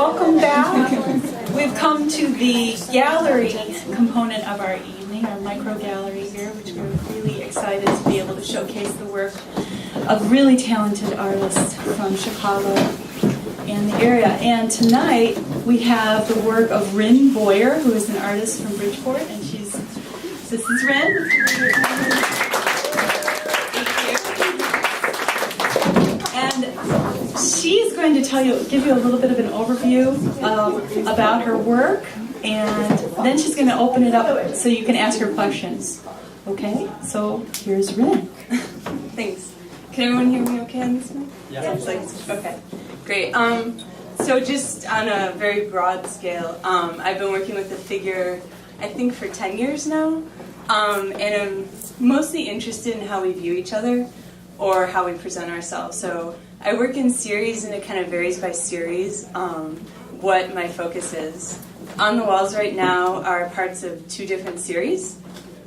welcome back. We've come to the gallery component of our evening, our micro gallery here, which we're really excited to be able to showcase the work of really talented artists from Chicago and the area. And tonight we have the work of Rine Boyer, who is an artist from Bridgeport, and this is Rine. And she's going to give you a little bit of an overview about her work, and then she's going to open it up so you can ask her questions. Okay, so here's Rine. Thanks. Can everyone hear me okay on this one? Yeah. Okay, great. So just on a very broad scale, I've been working with the figure, I think, for 10 years now, and I'm mostly interested in how we view each other or how we present ourselves. So I work in series, and it kind of varies by series what my focus is. On the walls right now are parts of two different series.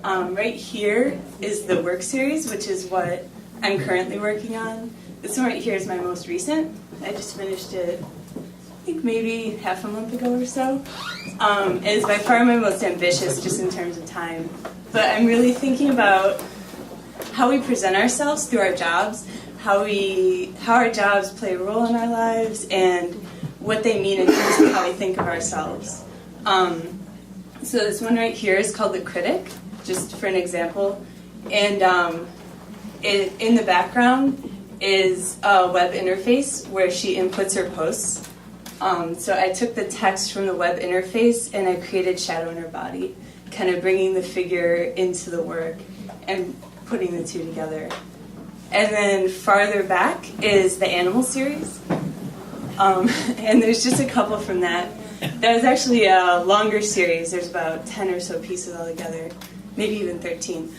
Right here is the work series, which is what I'm currently working on. This one right here is my most recent. I just finished it, I think maybe half a month ago or so. It is by far my most ambitious just in terms of time. But I'm really thinking about how we present ourselves through our jobs, how our jobs play a role in our lives, and what they mean in terms of how we think of ourselves. So this one right here is called The Critic, just for an example. And in the background is a web interface where she inputs her posts. So I took the text from the web interface and I created shadow in her body, kind of bringing the figure into the work and putting the two together. And then farther back is the animal series. And there's just a couple from that. That was actually a longer series. There's about 10 or so pieces altogether, maybe even 13.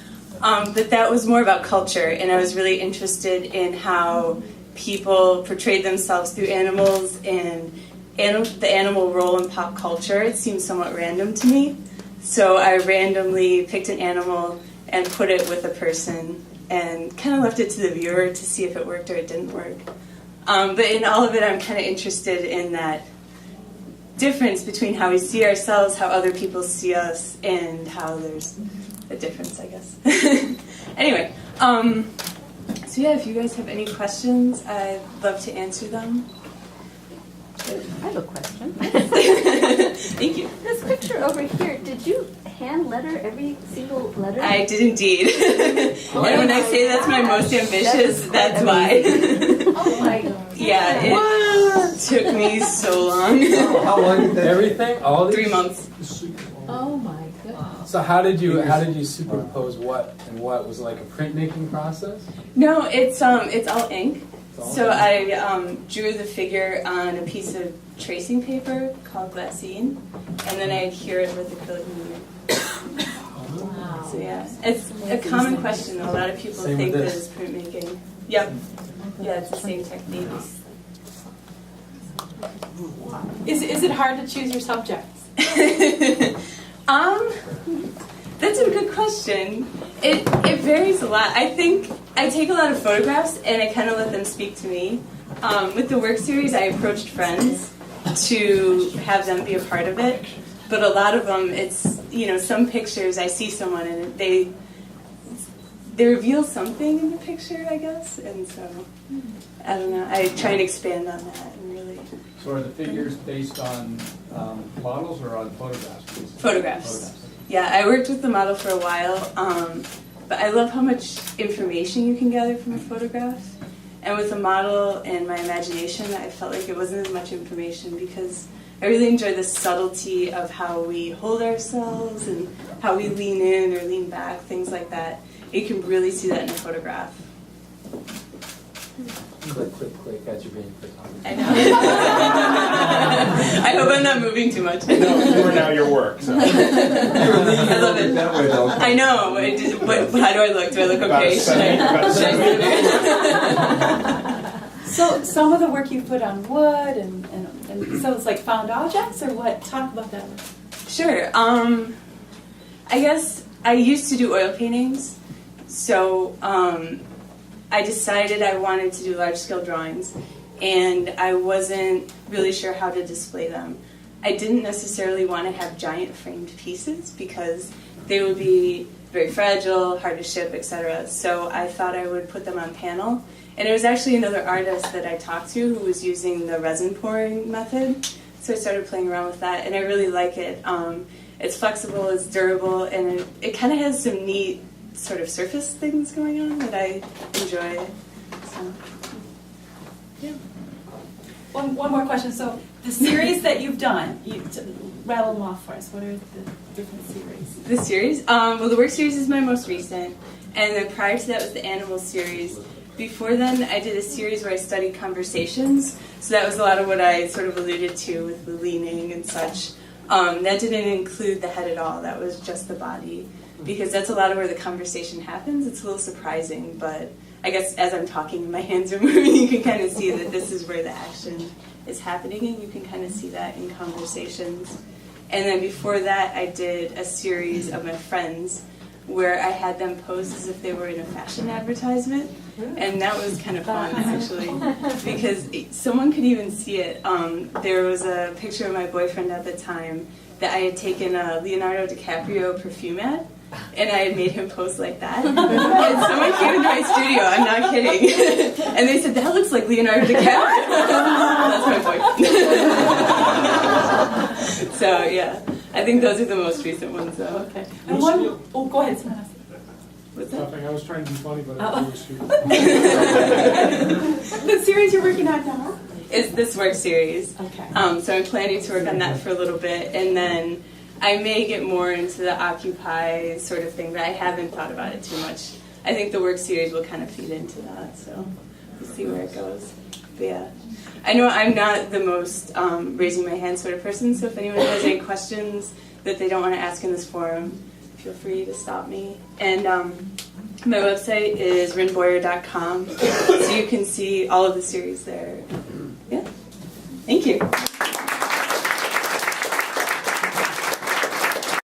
But that was more about culture, and I was really interested in how people portrayed themselves through animals and the animal role in pop culture. It seemed somewhat random to me. So I randomly picked an animal and put it with a person and kind of left it to the viewer to see if it worked or it didn't work. But in all of it, I'm kind of interested in that difference between how we see ourselves, how other people see us, and how there's a difference, I guess. Anyway, so yeah, if you guys have any questions, I'd love to answer them. I have a question. Thank you. This picture over here, did you hand letter every single letter? I did indeed. And when I say that's my most ambitious, that's why. Oh my God. Yeah, it took me so long. How long did that? Everything? All these? 3 months. Oh my goodness. So how did you superpose what and what? Was it like a printmaking process? No, it's all ink. It's all So ink. I drew the figure on a piece of tracing paper called glassine, and then I adhere it with acrylic medium. Wow. So yeah, it's a common question. A lot of people Same think with that this. it's printmaking. Yep. Yeah, it's the same technique. Is it hard to choose your subjects? That's a good question. It varies a lot. I think I take a lot of photographs and I kind of let them speak to me. With the work series, I approached friends to have them be a part of it. But a lot of them, it's, some pictures, I see someone and they reveal something in the picture, I guess. And so, I don't know. I try and expand on that and really. So are the figures based on models or on photographs? Photographs. Yeah, I worked with the model for a while, but I love how much information you can gather from a photograph. And with the model and my imagination, I felt like it wasn't as much information because I really enjoy the subtlety of how we hold ourselves and how we lean in or lean back, things like that. You can really see that in a photograph. Click, got you being quick. I know. I hope I'm not moving too much. No, you are now your work. So. I love it. That way, though. I know. But how do I look? Do I look okay? Should I sit there? So some of the work you put on wood, and so it's like found objects, or what? Talk about that. Sure. I guess I used to do oil paintings, so I decided I wanted to do large-scale drawings. and I wasn't really sure how to display them. I didn't necessarily want to have giant framed pieces because they would be very fragile, hard to ship, etc. So I thought I would put them on panel. And it was actually another artist that I talked to who was using the resin pouring method. So I started playing around with that, and I really like it. It's flexible, it's durable, and it kind of has some neat sort of surface things going on that I enjoy. So, yeah. One more question. So the series that you've done, rattle them off for us. What are the different series? The series? Well, the work series is my most recent, and then prior to that was the animal series. Before then, I did a series where I studied conversations, so that was a lot of what I sort of alluded to with the leaning and such. That didn't include the head at all, that was just the body, because that's a lot of where the conversation happens. It's a little surprising, but I guess as I'm talking, my hands are moving, you can kind of see that this is where the action is happening, and you can kind of see that in conversations. And then before that, I did a series of my friends where I had them pose as if they were in a fashion advertisement. And that was kind of fun, actually, because someone could even see it. There was a picture of my boyfriend at the time that I had taken a Leonardo DiCaprio perfume at, and I had made him pose like that. And someone came into my studio, I'm not kidding, and they said, "That looks like Leonardo DiCaprio." That's my boyfriend. So, yeah, I think those are the most recent ones, though. Okay. And one, go ahead, Samantha. What's that? Nothing. I was trying to be funny, but I was stupid. The series you're working on now? Is this work series. Okay. So I'm planning to work on that for a little bit, and then I may get more into the Occupy sort of thing, but I haven't thought about it too much. I think the work series will kind of feed into that, so we'll see where it goes. But yeah, I know I'm not the most raising my hand sort of person, so if anyone has any questions that they don't want to ask in this forum, feel free to stop me. And my website is rineboyer.com, so you can see all of the series there. Yeah, thank you.